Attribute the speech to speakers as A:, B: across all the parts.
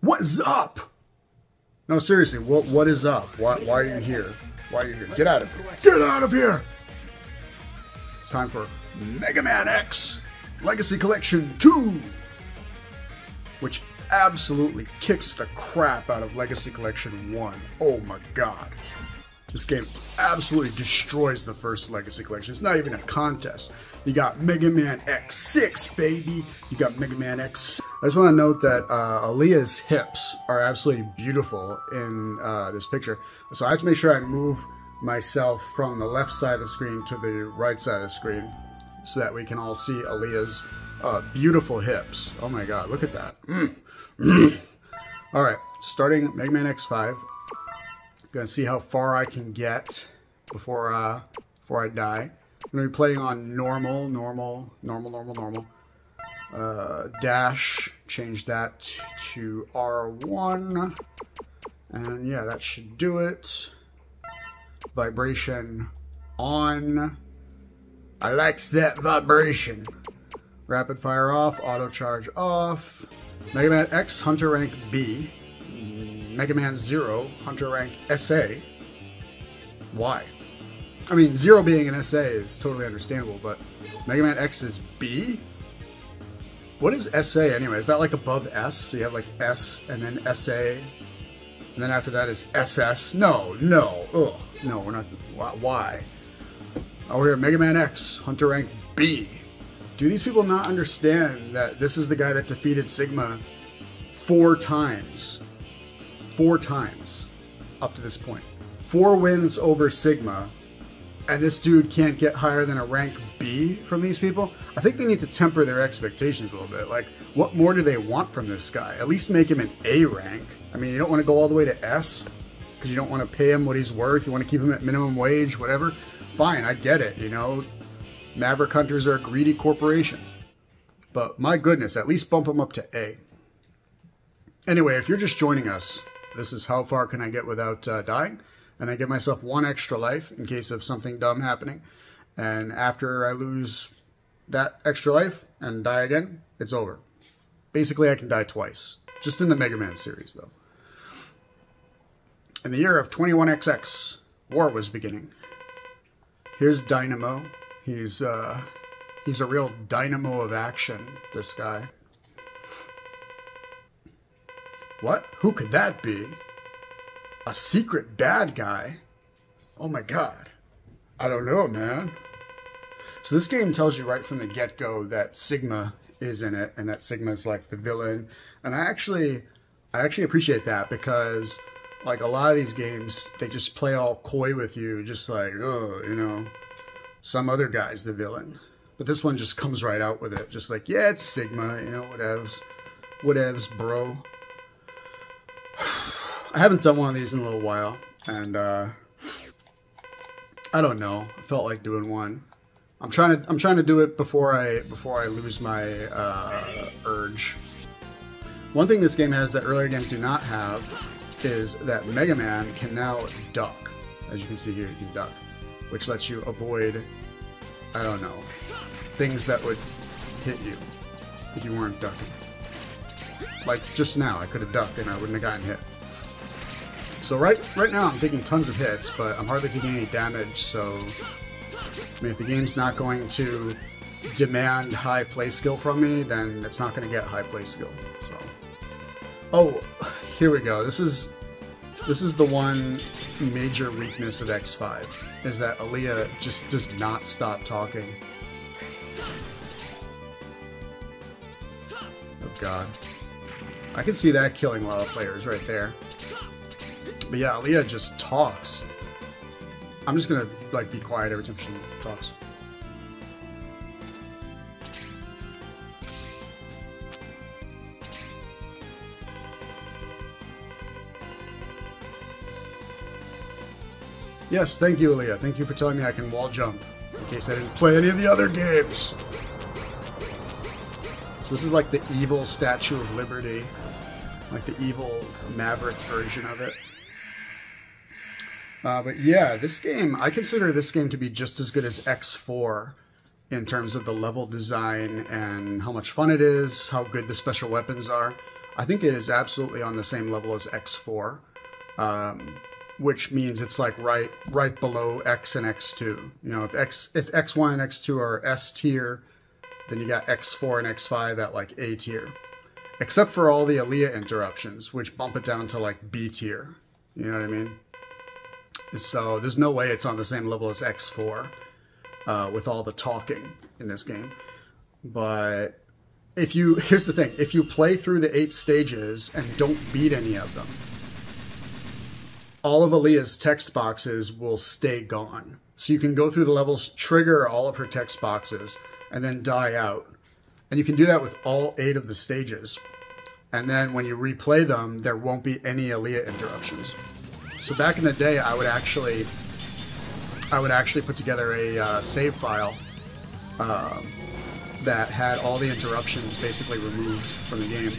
A: What is up? No, seriously, what is up? Why are you here? Why are you here? Get out of here. Get out of here! It's time for Mega Man X Legacy Collection 2, which absolutely kicks the crap out of Legacy Collection 1. Oh my god. This game absolutely destroys the first Legacy Collection. It's not even a contest. You got Mega Man X6, baby. You got Mega Man X. I just want to note that Alea's hips are absolutely beautiful in this picture. So I have to make sure I move myself from the left side of the screen to the right side of the screen so that we can all see Alea's beautiful hips. Oh my god, look at that. Alright, starting Mega Man X5. Gonna see how far I can get before I die. I'm gonna be playing on normal. Dash, change that to R1. And yeah, that should do it. Vibration on. I likes that vibration. Rapid fire off, auto charge off. Mega Man X, Hunter rank B. Mega Man 0, Hunter rank SA. Why? I mean, 0 being an SA is totally understandable, but Mega Man X is B? What is SA anyway? Is that like above S? So you have like S and then SA, and then after that is SS? No. Ugh. No, we're not. Why? Oh, we're here, Mega Man X, Hunter rank B. Do these people not understand that this is the guy that defeated Sigma 4 times? 4 times up to this point. 4 wins over Sigma, and this dude can't get higher than a rank B from these people? I think they need to temper their expectations a little bit. Like, what more do they want from this guy? At least make him an A rank. I mean, you don't want to go all the way to S because you don't want to pay him what he's worth. You want to keep him at minimum wage, whatever. Fine, I get it, you know. Maverick Hunters are a greedy corporation. But my goodness, at least bump him up to A. Anyway, if you're just joining us, this is how far can I get without dying. And I give myself 1 extra life in case of something dumb happening. And after I lose that extra life and die again, it's over. Basically, I can die twice. Just in the Mega Man series, though. In the year of 21XX, war was beginning. Here's Dynamo. He's a real dynamo of action, this guy. What? Who could that be? A secret bad guy? Oh my god. I don't know, man. So this game tells you right from the get-go that Sigma is in it, and that Sigma is like the villain. And I actually appreciate that, because like a lot of these games, they just play all coy with you, just like, oh, you know, some other guy's the villain. But this one just comes right out with it, just like, yeah, it's Sigma, you know, whatevs, bro. I haven't done one of these in a little while, and I don't know. I felt like doing one. I'm trying to do it before I lose my urge. One thing this game has that earlier games do not have is that Mega Man can now duck. As you can see here, you can duck, which lets you avoid, I don't know, things that would hit you if you weren't ducking. Like just now, I could have ducked and I wouldn't have gotten hit. So right now I'm taking tons of hits, but I'm hardly taking any damage, so I mean, if the game's not going to demand high play skill from me, then it's not going to get high play skill. So, oh, here we go. This is the one major weakness of X5, is that Alea just does not stop talking. Oh god. I can see that killing a lot of players right there. But yeah, Alea just talks. I'm just gonna like be quiet every time she talks. Yes, thank you, Alea. Thank you for telling me I can wall jump, in case I didn't play any of the other games. So this is like the evil Statue of Liberty, like the evil Maverick version of it. But yeah, this game, I consider this game to be just as good as X4 in terms of the level design and how much fun it is, how good the special weapons are. I think it is absolutely on the same level as X4, which means it's like right below X and X2. You know, if X1 and X2 are S tier, then you got X4 and X5 at like A tier. Except for all the Aaliyah interruptions, which bump it down to like B tier. You know what I mean? So there's no way it's on the same level as X4 with all the talking in this game. But here's the thing, if you play through the 8 stages and don't beat any of them, all of Aaliyah's text boxes will stay gone. So you can go through the levels, trigger all of her text boxes, and then die out. And you can do that with all 8 of the stages. And then when you replay them, there won't be any Aaliyah interruptions. So back in the day, I would actually put together a save file that had all the interruptions basically removed from the game.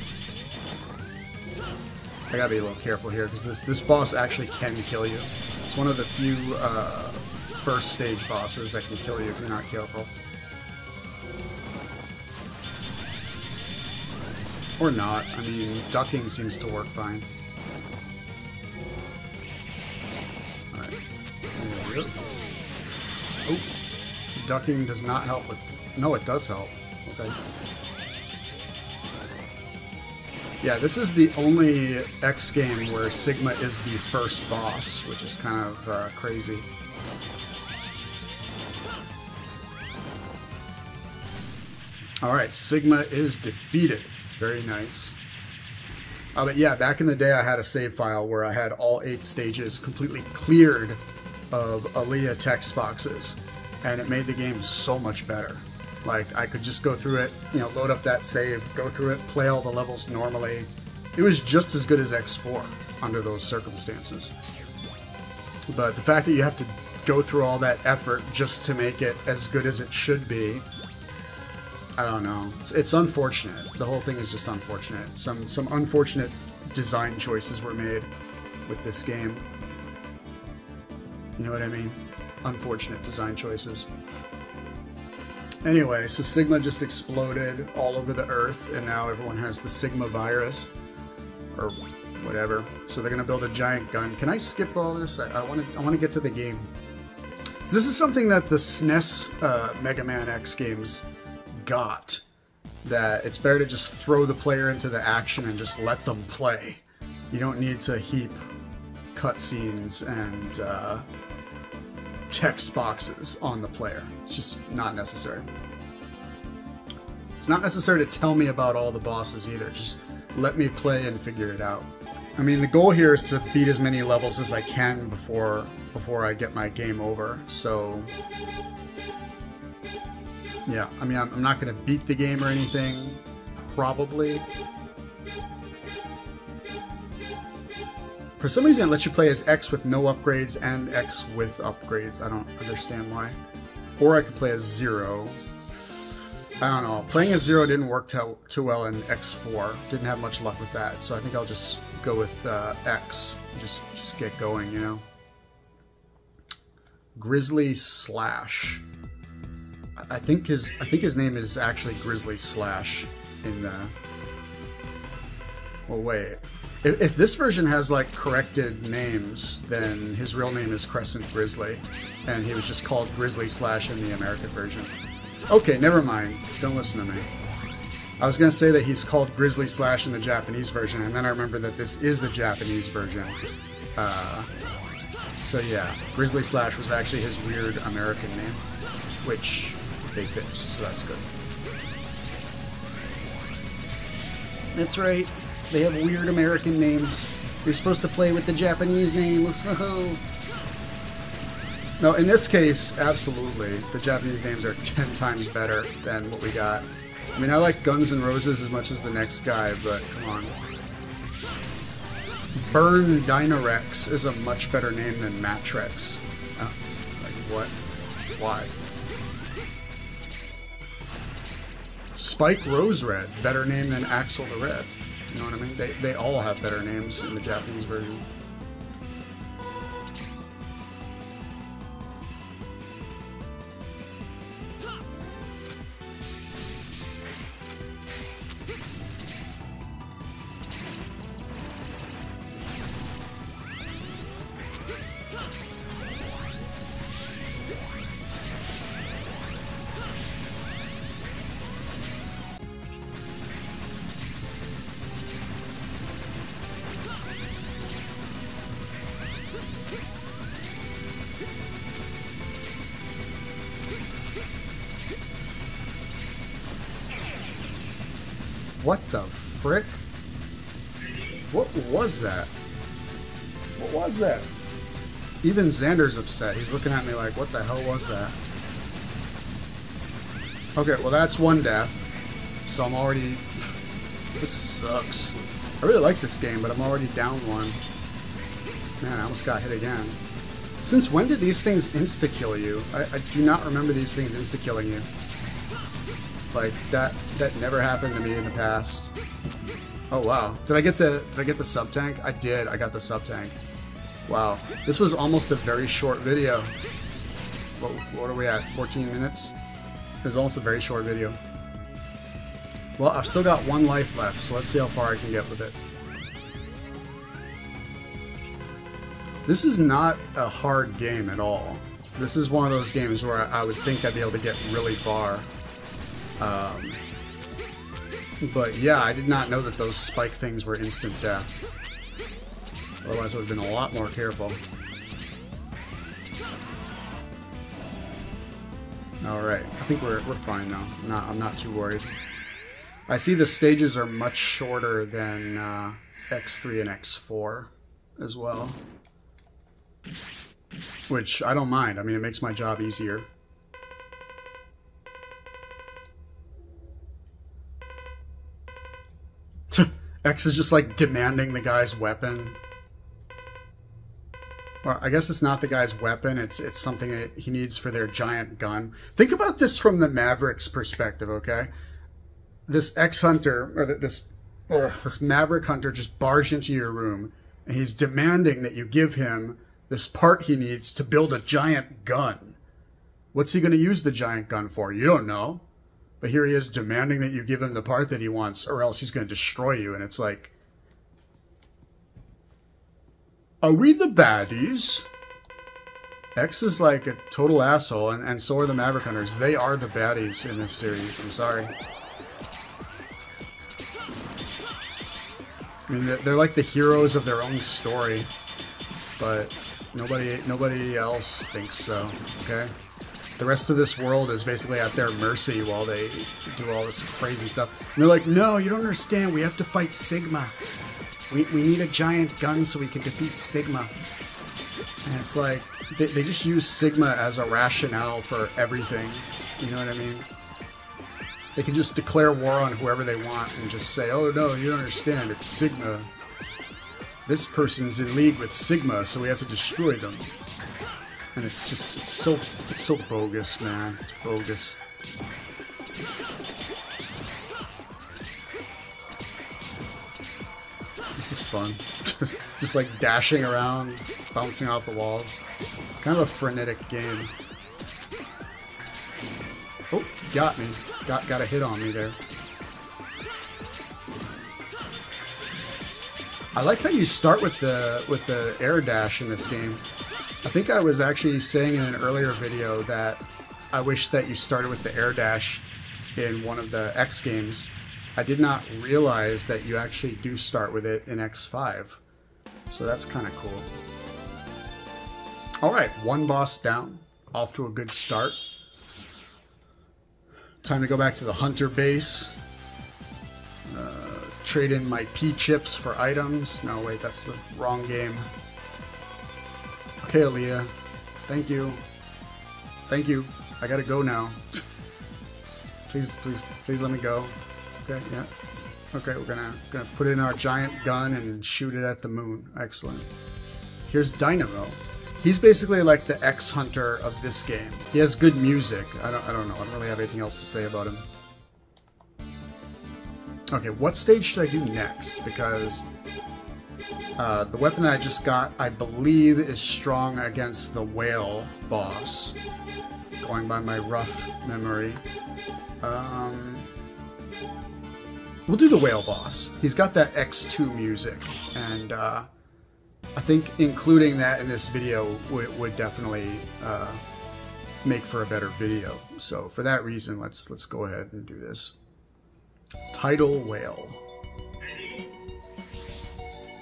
A: I gotta be a little careful here because this boss actually can kill you. It's one of the few first stage bosses that can kill you if you're not careful. Or not. I mean, ducking seems to work fine. Alright. There we go. Oh. Ducking does not help with... No, it does help. Okay. Yeah, this is the only X game where Sigma is the first boss, which is kind of crazy. Alright, Sigma is defeated. Very nice. But yeah, back in the day I had a save file where I had all 8 stages completely cleared of Aaliyah text boxes, and it made the game so much better. Like, I could just go through it, you know, load up that save, go through it, play all the levels normally. It was just as good as X4 under those circumstances. But the fact that you have to go through all that effort just to make it as good as it should be, I don't know. It's unfortunate. The whole thing is just unfortunate. Some unfortunate design choices were made with this game. You know what I mean? Unfortunate design choices. Anyway, so Sigma just exploded all over the Earth, and now everyone has the Sigma virus, or whatever. So they're gonna build a giant gun. Can I skip all this? I want to get to the game. So this is something that the SNES Mega Man X games got, that it's better to just throw the player into the action and just let them play. You don't need to heap cutscenes and text boxes on the player. It's just not necessary. It's not necessary to tell me about all the bosses either. Just let me play and figure it out. I mean, the goal here is to beat as many levels as I can before I get my game over. So yeah, I mean, I'm not going to beat the game or anything, probably. For some reason, it lets you play as X with no upgrades and X with upgrades. I don't understand why. Or I could play as Zero. I don't know. Playing as Zero didn't work too well in X4. Didn't have much luck with that, so I think I'll just go with X. Just get going, you know. Grizzly Slash. I think his name is actually Grizzly Slash in the... Well, wait. If this version has, like, corrected names, then his real name is Crescent Grizzly, and he was just called Grizzly Slash in the American version. Okay, never mind. Don't listen to me. I was going to say that he's called Grizzly Slash in the Japanese version, and then I remember that this is the Japanese version. So yeah, Grizzly Slash was actually his weird American name, which they fixed, so that's good. That's right. They have weird American names. You're supposed to play with the Japanese names. No, in this case, absolutely. The Japanese names are 10 times better than what we got. I mean, I like Guns N' Roses as much as the next guy, but come on. Burn Dynarex is a much better name than Matrex. Like, what? Why? Spike Rose Red, better name than Axel the Red. You know what I mean? They all have better names in the Japanese version. What the frick? What was that? What was that? Even Xander's upset. He's looking at me like, what the hell was that? Okay, well that's one death. So I'm already... This sucks. I really like this game, but I'm already down one. Man, I almost got hit again. Since when did these things insta-kill you? I do not remember these things insta-killing you. Like, that never happened to me in the past. Oh, wow. Did I get the sub-tank? I did. I got the sub-tank. Wow. This was almost a very short video. What are we at? 14 minutes? It was almost a very short video. Well, I've still got one life left, so let's see how far I can get with it. This is not a hard game at all. This is one of those games where I would think I'd be able to get really far. But yeah, I did not know that those spike things were instant death. Otherwise I would have been a lot more careful. Alright, I think we're fine though. I'm not too worried. I see the stages are much shorter than X3 and X4 as well. Which I don't mind. I mean, it makes my job easier. X is just like demanding the guy's weapon. Or I guess it's not the guy's weapon, it's something that he needs for their giant gun. Think about this from the Maverick's perspective, okay? This X-Hunter, or this Maverick Hunter just barged into your room, and he's demanding that you give him this part he needs to build a giant gun. What's he going to use the giant gun for? You don't know. But here he is demanding that you give him the part that he wants, or else he's going to destroy you. And it's like, are we the baddies? X is like a total asshole, and so are the Maverick Hunters. They are the baddies in this series. I'm sorry. I mean, they're like the heroes of their own story, but nobody else thinks so, okay? The rest of this world is basically at their mercy while they do all this crazy stuff. And they're like, no, you don't understand. We have to fight Sigma. We need a giant gun so we can defeat Sigma. And it's like, they just use Sigma as a rationale for everything. You know what I mean? They can just declare war on whoever they want and just say, oh no, you don't understand, it's Sigma. This person's in league with Sigma, so we have to destroy them. And it's so bogus, man. It's bogus. This is fun. Just like dashing around, bouncing off the walls. It's kind of a frenetic game. Oh, got me. Got a hit on me there. I like how you start with the air dash in this game. I think I was actually saying in an earlier video that I wish that you started with the air dash in one of the X games. I did not realize that you actually do start with it in X5. So that's kind of cool. Alright, one boss down. Off to a good start. Time to go back to the Hunter base. Trade in my P-chips for items. No, wait, that's the wrong game. Okay, Aaliyah. Thank you. Thank you. I gotta go now. Please let me go. Okay, yeah. Okay, we're gonna put in our giant gun and shoot it at the moon. Excellent. Here's Dynamo. He's basically like the X-Hunter of this game. He has good music. I don't know. I don't really have anything else to say about him. Okay, what stage should I do next? Because the weapon that I just got, I believe, is strong against the whale boss. Going by my rough memory. We'll do the whale boss. He's got that X2 music, and I think including that in this video would definitely make for a better video. So for that reason, let's go ahead and do this. Tidal Whale.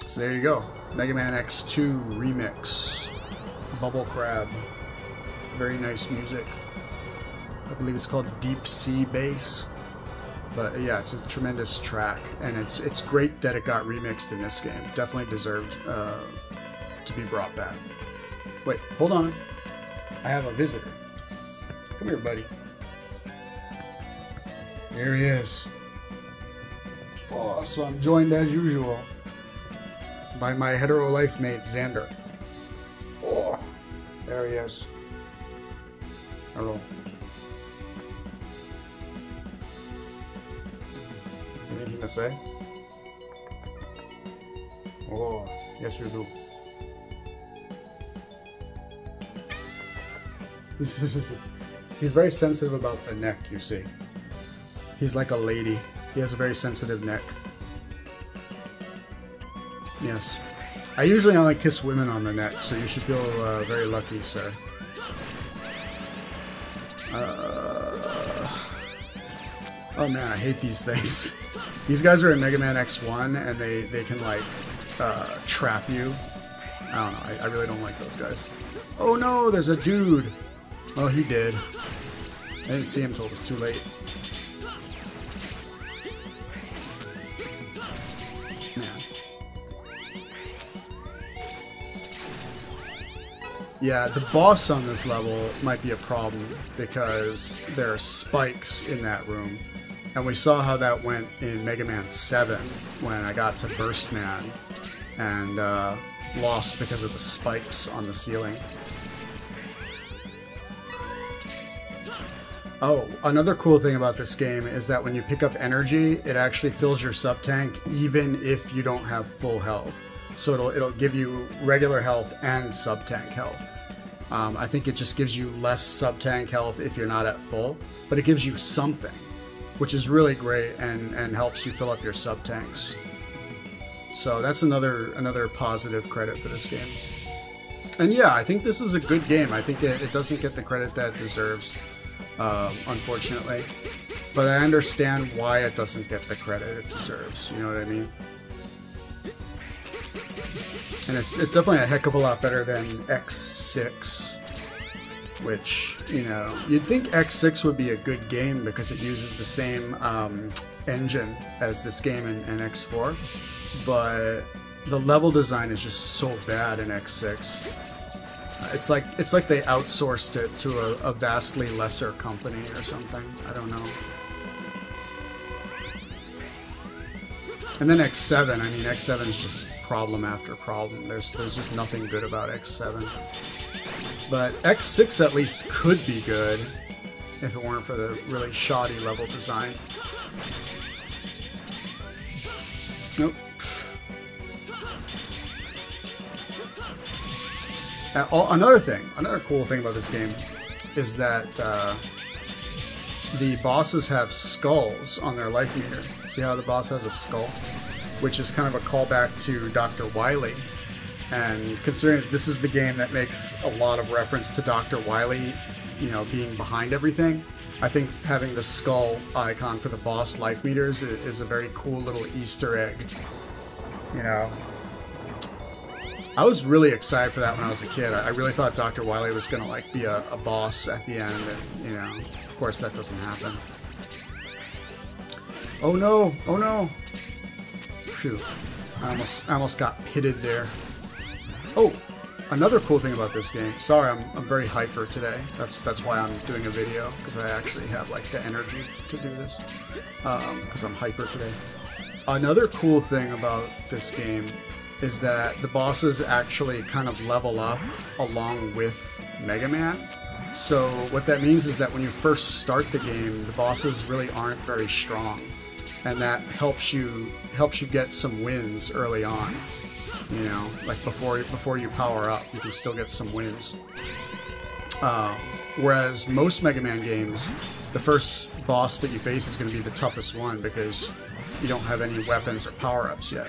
A: So there you go. Mega Man X2 Remix. Bubble Crab. Very nice music. I believe it's called Deep Sea Bass. But yeah, it's a tremendous track, and it's great that it got remixed in this game. Definitely deserved to be brought back. Wait, hold on. I have a visitor. Come here, buddy. There he is. Oh, so I'm joined as usual by my hetero life mate, Xander. Oh, there he is. Hello. Anything to say? Oh, yes you do. He's very sensitive about the neck, you see. He's like a lady. He has a very sensitive neck. Yes. I usually only kiss women on the neck, so you should feel very lucky, sir. Oh man, I hate these things. These guys are in Mega Man X1, and they can like trap you. I don't know, I really don't like those guys. Oh no, there's a dude! Well, he did. I didn't see him till it was too late. Yeah, the boss on this level might be a problem because there are spikes in that room. And we saw how that went in Mega Man 7 when I got to Burst Man and lost because of the spikes on the ceiling. Oh, another cool thing about this game is that when you pick up energy, it actually fills your sub-tank even if you don't have full health. So it'll give you regular health and sub-tank health. I think it just gives you less sub-tank health if you're not at full, but it gives you something, which is really great and helps you fill up your sub-tanks. So that's another positive credit for this game. And yeah, I think this is a good game. I think it doesn't get the credit that it deserves, unfortunately. But I understand why it doesn't get the credit it deserves, you know what I mean? And it's definitely a heck of a lot better than X6, which, you know, you'd think X6 would be a good game because it uses the same engine as this game in X4, but the level design is just so bad in X6. It's like they outsourced it to a vastly lesser company or something. I don't know. And then X7, I mean, X7 is just problem after problem. There's just nothing good about X7. But X6 at least could be good if it weren't for the really shoddy level design. Nope. Another cool thing about this game is that the bosses have skulls on their life meter. See how the boss has a skull? Which is kind of a callback to Dr. Wily. And considering that this is the game that makes a lot of reference to Dr. Wily, you know, being behind everything, I think having the skull icon for the boss life meters is a very cool little Easter egg. You know, I was really excited for that when I was a kid. I really thought Dr. Wily was going to like be a boss at the end, and you know, of course that doesn't happen. Oh no! Oh no! Phew. I almost got pitted there. Oh, another cool thing about this game. Sorry, I'm very hyper today. That's why I'm doing a video, because I actually have like the energy to do this. Because I'm hyper today. Another cool thing about this game is that the bosses actually kind of level up along with Mega Man. So what that means is that when you first start the game, the bosses really aren't very strong. And that helps you get some wins early on. You know, like before you power up, you can still get some wins. Whereas most Mega Man games, the first boss that you face is going to be the toughest one because you don't have any weapons or power-ups yet.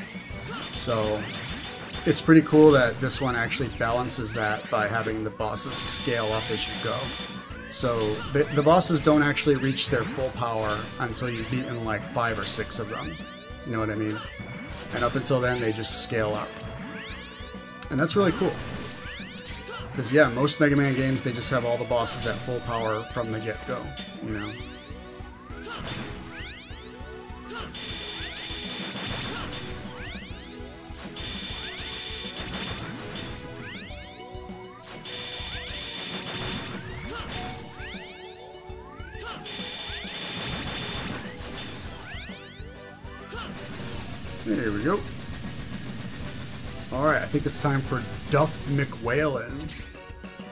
A: So it's pretty cool that this one actually balances that by having the bosses scale up as you go. So the bosses don't actually reach their full power until you've beaten like 5 or 6 of them. You know what I mean? And up until then, they just scale up. And that's really cool. Because yeah, most Mega Man games, they just have all the bosses at full power from the get-go, you know? Here we go. Alright, I think it's time for Duff McWhalen.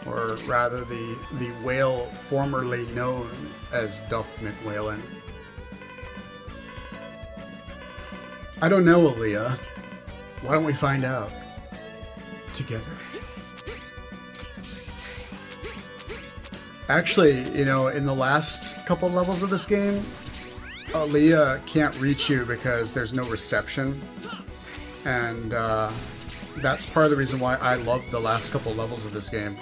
A: Or rather, the whale formerly known as Duff McWhalen. I don't know, Aaliyah. Why don't we find out together? Actually, you know, in the last couple levels of this game, Aaliyah can't reach you because there's no reception. And that's part of the reason why I love the last couple levels of this game.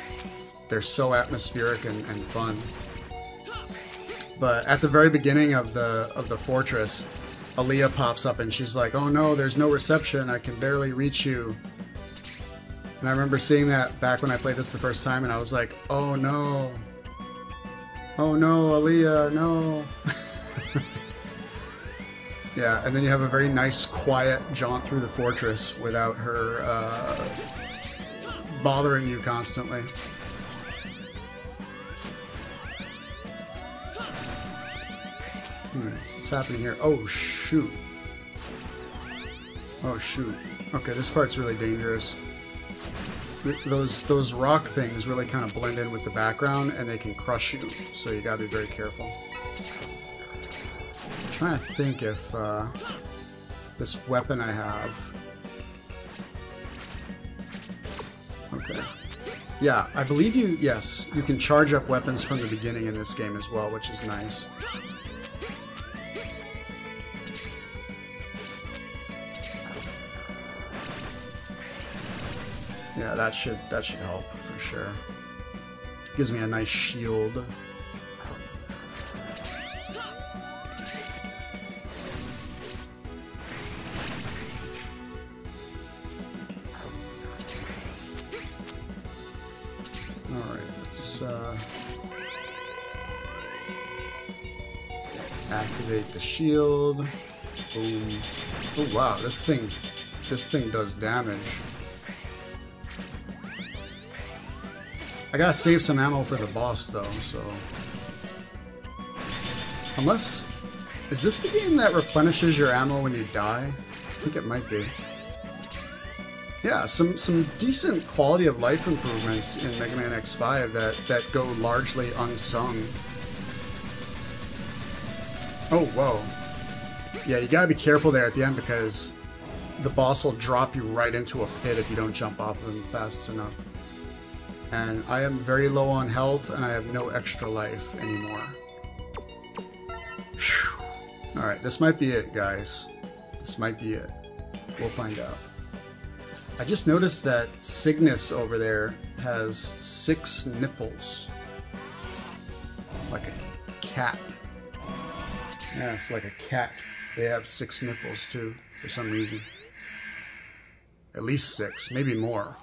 A: They're so atmospheric and fun. But at the very beginning of the fortress, Aaliyah pops up and she's like, "Oh no, there's no reception. I can barely reach you." And I remember seeing that back when I played this the first time, and I was like, "Oh no. Oh no, Aaliyah, no." Yeah, and then you have a very nice, quiet jaunt through the fortress without her bothering you constantly. What's happening here? Oh, shoot. Oh, shoot. Okay, this part's really dangerous. Those rock things really kind of blend in with the background, and they can crush you, so you gotta be very careful. I'm trying to think if this weapon I have... Okay. Yeah, I believe you... Yes, you can charge up weapons from the beginning in this game as well, which is nice. Yeah, that should help for sure. Gives me a nice shield. Alright, let's activate the shield. Boom. Oh wow, this thing does damage. I gotta save some ammo for the boss though, so... Unless... Is this the game that replenishes your ammo when you die? I think it might be. Yeah, some decent quality of life improvements in Mega Man X5 that go largely unsung. Oh, whoa. Yeah, you gotta be careful there at the end because the boss will drop you right into a pit if you don't jump off of him fast enough. And I am very low on health, and I have no extra life anymore. Alright, this might be it, guys. This might be it. We'll find out. I just noticed that Cygnus over there has 6 nipples. Like a cat. Yeah, it's like a cat. They have 6 nipples, too, for some reason. At least 6, maybe more.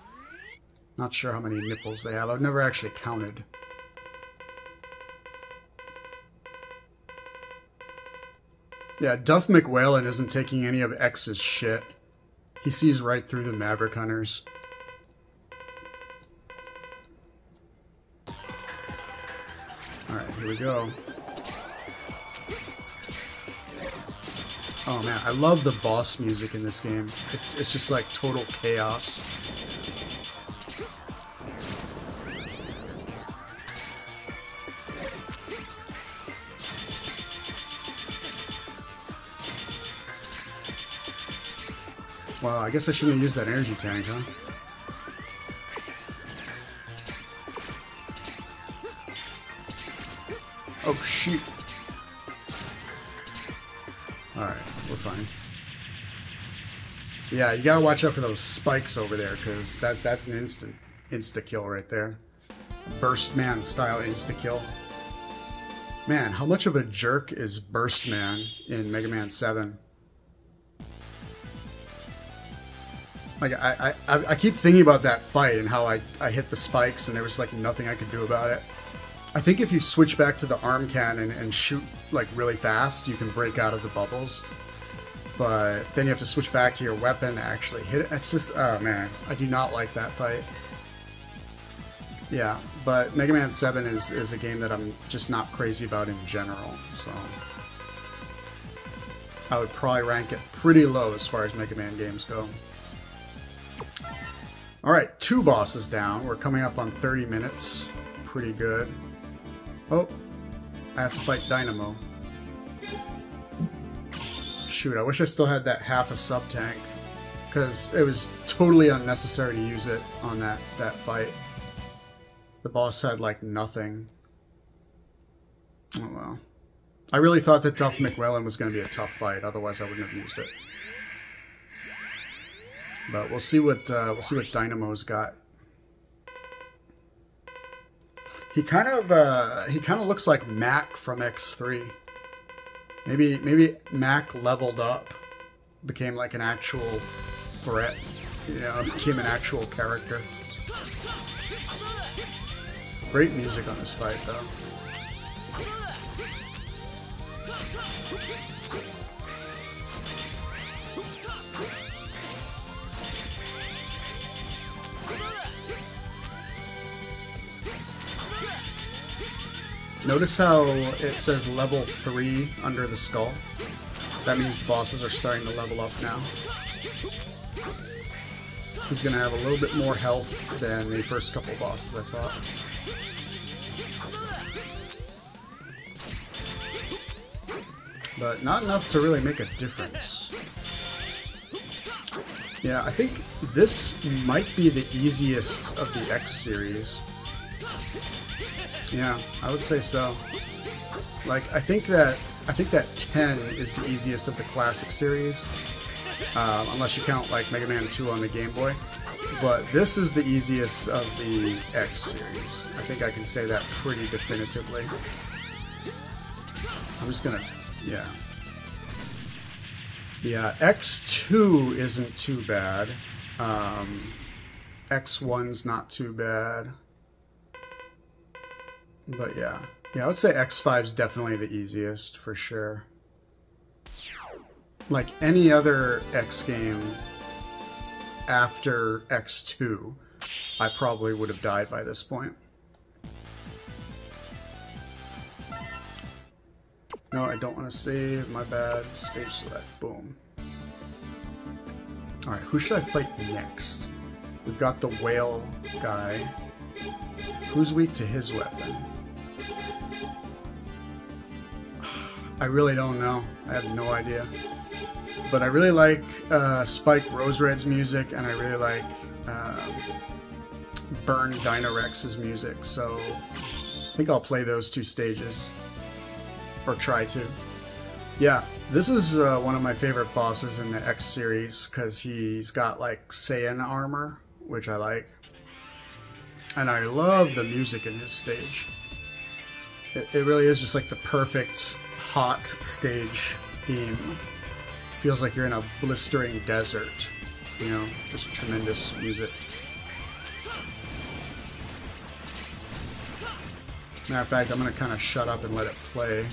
A: Not sure how many nipples they have. I've never actually counted. Yeah, Duff McWhalen isn't taking any of X's shit. He sees right through the Maverick Hunters. Alright, here we go. Oh man, I love the boss music in this game. It's just like total chaos. Wow, I guess I shouldn't have used that energy tank, huh? Oh, shoot. Alright, we're fine. Yeah, you gotta watch out for those spikes over there, because that's an insta-kill right there. Burst Man style insta-kill. Man, how much of a jerk is Burst Man in Mega Man 7? Like, I keep thinking about that fight and how I hit the spikes and there was like nothing I could do about it. I think if you switch back to the arm cannon and shoot like really fast, you can break out of the bubbles. But then you have to switch back to your weapon to actually hit it. It's just, oh man, I do not like that fight. Yeah, but Mega Man 7 is a game that I'm just not crazy about in general, so... I would probably rank it pretty low as far as Mega Man games go. Alright, 2 bosses down. We're coming up on 30 minutes. Pretty good. Oh, I have to fight Dynamo. Shoot, I wish I still had that half a sub-tank, because it was totally unnecessary to use it on that fight. The boss had, like, nothing. Oh, well. I really thought that Duff McMillan was going to be a tough fight, otherwise I wouldn't have used it. But we'll see what Dynamo's got. He kind of looks like Mac from X3. Maybe Mac leveled up, became like an actual threat, you know, became an actual character. Great music on this fight, though. Notice how it says level 3 under the skull? That means the bosses are starting to level up now. He's going to have a little bit more health than the first couple bosses, I thought. But not enough to really make a difference. Yeah, I think this might be the easiest of the X series. Yeah, I would say so. Like, I think that 10 is the easiest of the classic series, unless you count like Mega Man 2 on the Game Boy. But this is the easiest of the X series. I think I can say that pretty definitively. I'm just gonna, yeah. Yeah, X2 isn't too bad. X1's not too bad. But yeah, I would say X5 is definitely the easiest, for sure. Like any other X game after X2, I probably would have died by this point. No, I don't want to save, my bad. Stage select, boom. Alright, who should I fight next? We've got the whale guy. Who's weak to his weapon? I really don't know. I have no idea. But I really like Spike Rosered's music, and I really like Burn Dynarex's music, so I think I'll play those 2 stages. Or try to. Yeah, this is one of my favorite bosses in the X series, because he's got like Saiyan armor, which I like. And I love the music in his stage. It really is just like the perfect hot stage theme. Feels like you're in a blistering desert, you know, just tremendous music. Matter of fact, I'm going to kind of shut up and let it play.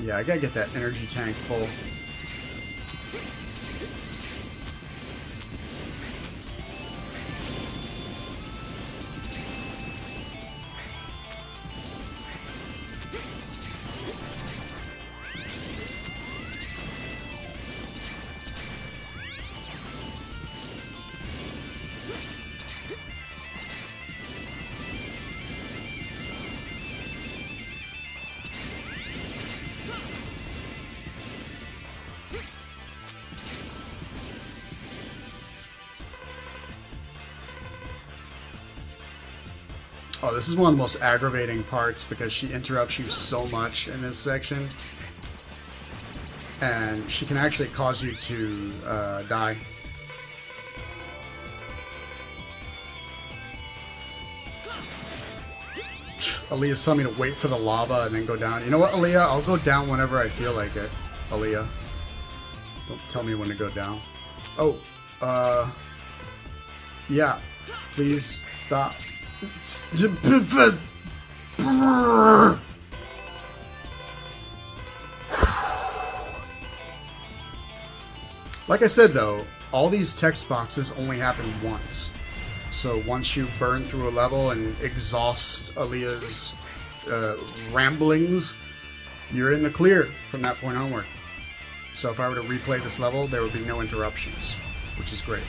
A: Yeah, I gotta get that energy tank full. Oh, this is one of the most aggravating parts because she interrupts you so much in this section. And she can actually cause you to die. Aaliyah's telling me to wait for the lava and then go down. You know what, Aaliyah? I'll go down whenever I feel like it. Aaliyah. Don't tell me when to go down. Oh, yeah. Please stop. Like I said, though, all these text boxes only happen once. So once you burn through a level and exhaust Aaliyah's ramblings, you're in the clear from that point onward. So if I were to replay this level, there would be no interruptions, which is great.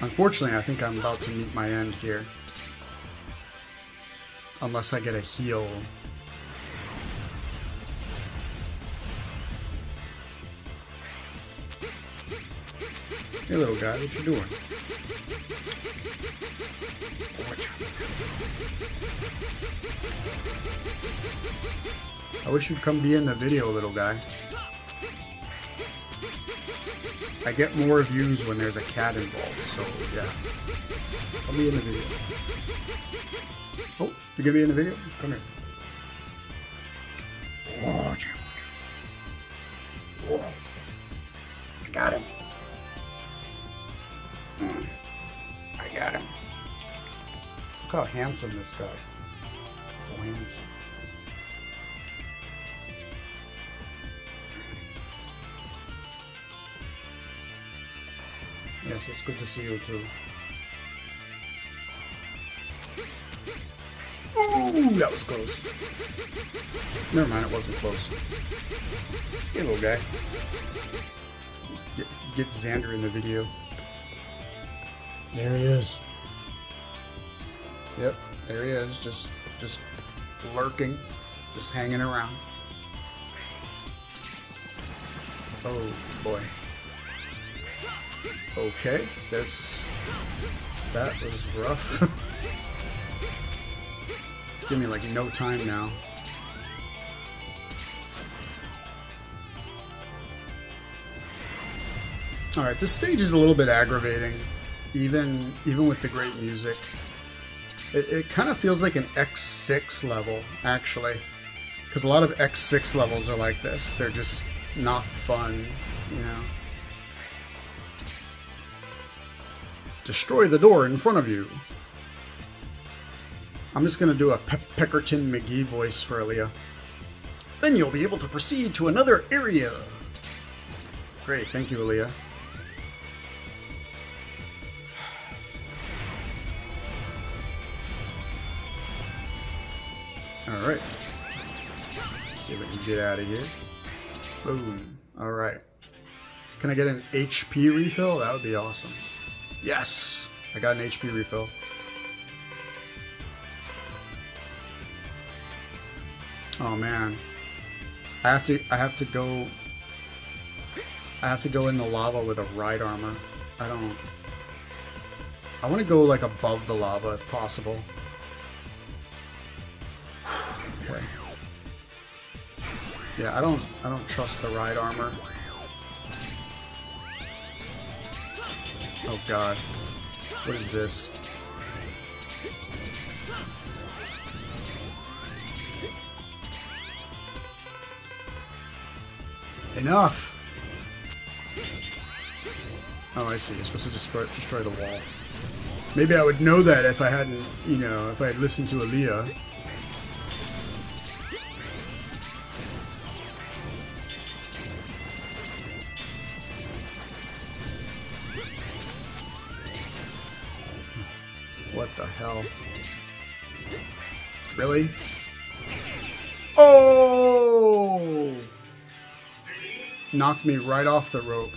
A: Unfortunately, I think I'm about to meet my end here. Unless I get a heal. Hey little guy, what you doing? I wish you'd come be in the video, little guy. I get more views when there's a cat involved, so yeah. Come be in the video. Oh, you gonna be in the video? Come here. Whoa. I got him. I got him. Look how handsome this guy. So handsome. Yes, it's good to see you too. Ooh, that was close. Never mind, it wasn't close. Hey, little guy. Get Xander in the video. There he is. Yep, there he is. Just lurking, just hanging around. Oh boy. Okay, that was rough. It's giving me like no time now. Alright, this stage is a little bit aggravating, even with the great music. It kind of feels like an X6 level, actually. Because a lot of X6 levels are like this. They're just not fun, you know. Destroy the door in front of you. I'm just going to do a Peckerton McGee voice for Aaliyah. Then you'll be able to proceed to another area. Great, thank you, Aaliyah. Alright. See if I can get out of here. Boom. Alright. Can I get an HP refill? That would be awesome. Yes! I got an HP refill. Oh man. I have to go in the lava with a ride armor. I want to go like above the lava if possible. Okay. Yeah, I don't trust the ride armor. Oh god. What is this? Enough! Oh, I see. You're supposed to destroy the wall. Maybe I would know that if I hadn't, you know, if I had listened to Aaliyah. What the hell? Really? Oh! Knocked me right off the rope.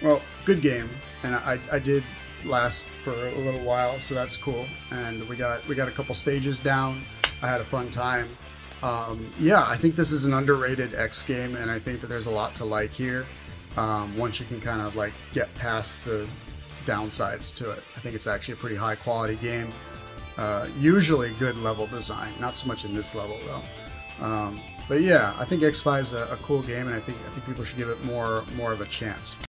A: Well, good game, and I did last for a little while, so that's cool. And we got a couple stages down. I had a fun time. Yeah, I think this is an underrated X game, and I think that there's a lot to like here. Once you can kind of like get past the downsides to it, I think it's actually a pretty high quality game. Usually good level design, not so much in this level though. But yeah, I think X5 is a cool game, and I think people should give it more of a chance.